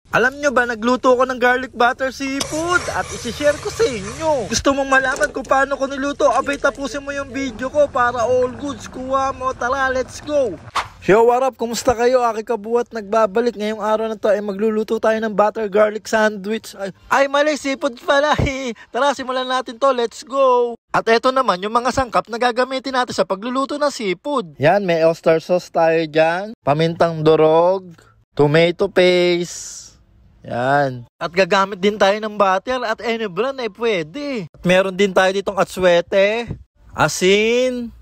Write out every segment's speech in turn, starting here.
Alam nyo ba, nagluto ko ng garlic butter seafood at isi-share ko sa inyo. Gusto mong malaman kung paano ko niluto? Abay, tapusin mo yung video ko para all goods. Kuha mo, tara, let's go! Yo, what up? Kumusta kayo? Aki Kabuhat nagbabalik. Ngayong araw na to ay magluluto tayo ng butter garlic sandwich. Ay mali, seafood pala. Tara, simulan natin to. Let's go! At eto naman yung mga sangkap na gagamitin natin sa pagluluto ng seafood. Yan, may oyster sauce tayo dyan. Pamintang durog. Tomato paste. Yan. At gagamit din tayo ng butter at any brand ay pwede. At meron din tayo ditong atswete, asin,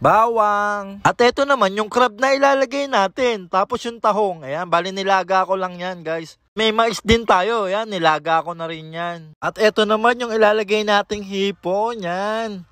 bawang. At eto naman yung crab na ilalagay natin. Tapos yung tahong. Ayan, bali nilaga ko lang yan guys. May mais din tayo. Ayan, nilaga ko na rin yan. At eto naman yung ilalagay nating hipon. Yan.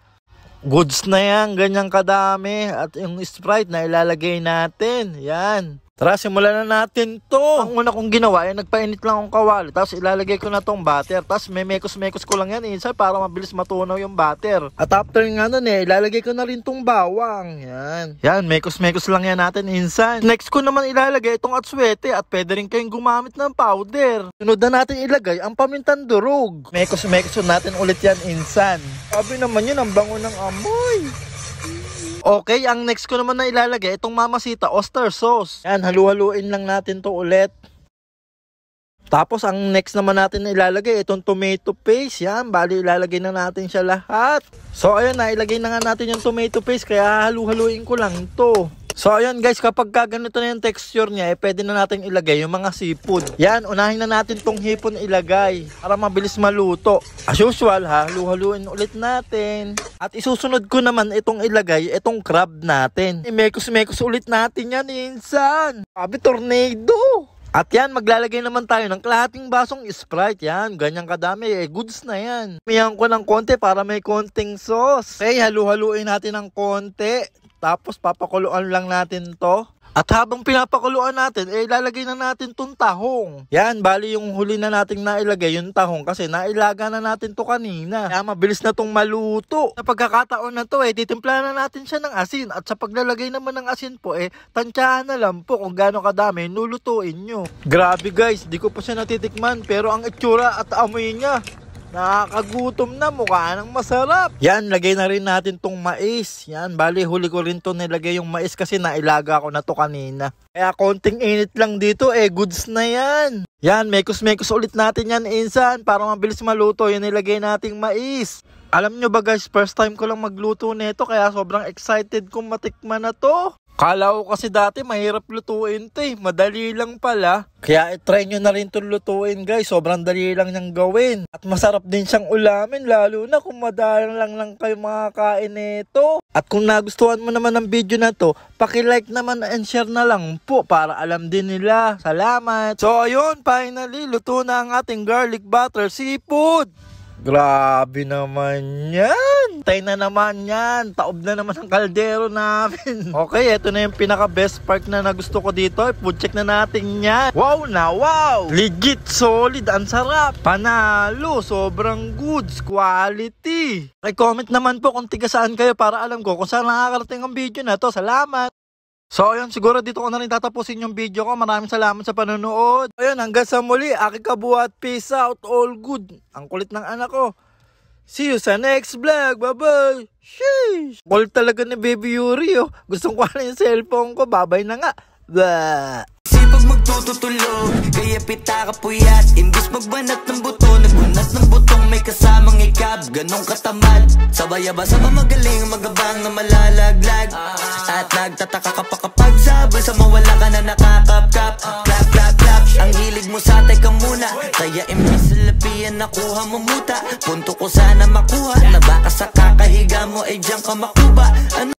Goods na yan. Ganyang kadami. At yung Sprite na ilalagay natin. Yan. Tara, simulan na natin to. Ang una kong ginawa ay nagpainit lang akong kawali. Tapos ilalagay ko na tong butter. Tapos may mekos-mekos ko lang yan inside para mabilis matunaw yung butter. At after nga nun ilalagay ko na rin tong bawang. Yan. Yan, mekos-mekos lang yan natin inside. Next ko naman ilalagay itong atswete. At pwede rin kayong gumamit ng powder. Sunod na natin ilagay ang pamintang durog. Mekos-mekos natin ulit yan inside. Sabi naman yun, ang bango ng amoy. Okay, ang next ko naman na ilalagay itong Mamacita oyster sauce. Yan, halu-haluin lang natin to ulit. Tapos ang next naman natin na ilalagay itong tomato paste. Yan, bali ilalagay na natin siya lahat. So ayun na, ilagay na nga natin yung tomato paste kaya halu-haluin ko lang to. So ayun guys, kapag ganito na yung texture niya, pwede na natin ilagay yung mga seafood. Yan, unahin na natin tong hipon ilagay para mabilis maluto. As usual, halu-haluin ulit natin. At isusunod ko naman itong ilagay, itong crab natin. Mekos-mekos ulit natin yan, insan. Sabi, tornado. At yan, maglalagay naman tayo ng kalahating basong Sprite. Yan, ganyang kadami. Goods na yan. Miyan ko ng konti para may konting sauce. Okay, halu-haluin natin ng konti. Tapos papakuluan lang natin to. At habang pinapakuluan natin, ilalagay na natin tong tahong. Yan, bali yung huli na nating nailagay yung tahong kasi nailaga na natin to kanina. Kaya mabilis na tong maluto. Sa pagkakataon na to, titimpla na natin siya ng asin. At sa paglalagay naman ng asin po, tansyahan na lang po kung gaano kadami nulutuin nyo. Grabe guys, di ko pa siya natitikman. Pero ang itsura at amoy niya, nakakagutom na, mukha ng masarap. Yan, lagay na rin natin tong mais. Yan, bali huli ko rin to nilagay yung mais kasi nailaga ko na to kanina. Kaya konting init lang dito, goods na yan. Yan, mekos-mekos ulit natin yan insan para mabilis maluto yung nilagay nating mais. Alam nyo ba guys, first time ko lang magluto nito kaya sobrang excited kong matikman na to. Kala ko kasi dati mahirap lutuin to madali lang pala. Kaya try nyo na rin itong lutuin guys, sobrang dali lang niyang gawin. At masarap din siyang ulamin, lalo na kung madalang lang kayo makakain nito. At kung nagustuhan mo naman ang video na to, paki-like naman and share na lang po para alam din nila. Salamat! So ayun, finally, luto na ang ating garlic butter seafood. Grabe naman yan. Tay na naman yan. Taob na naman ang kaldero namin. Okay, ito na yung pinaka best part na nagusto ko dito. Food check na natin yan. Wow na wow. Legit, solid, ang sarap. Panalo, sobrang goods, quality. Comment naman po kung tiga saan kayo para alam ko kung saan nakakarating ang video na to. Salamat. So ayun, siguro dito ko na rin tatapusin yung video ko. Maraming salamat sa panonood. Ayun, hanggang sa muli. Aki Kabuhat, peace out, all good. Ang kulit ng anak ko. See you sa next vlog. Bye-bye. Sheesh. Kulit talaga ni Baby Yuri. Gustong kuha yung cellphone ko. Bye-bye na nga. Blah. Sipag magtututulog, kaya pita ka puyat. Imbis magbanat ng buto, nagbunat ng butong may kasamang ikab. Ganong katamad, sabay-aba sa magaling, magabang na malalaglag. At nagtataka ka pa kapag sabay sa mawala ka na nakakapkap. Clap, clap, clap, ang hilig mo sa teka muna. Kaya imbis sa lapian nakuha mo muta. Punto ko sana makuha, na baka sa kakahiga mo ay diyan ka makuba.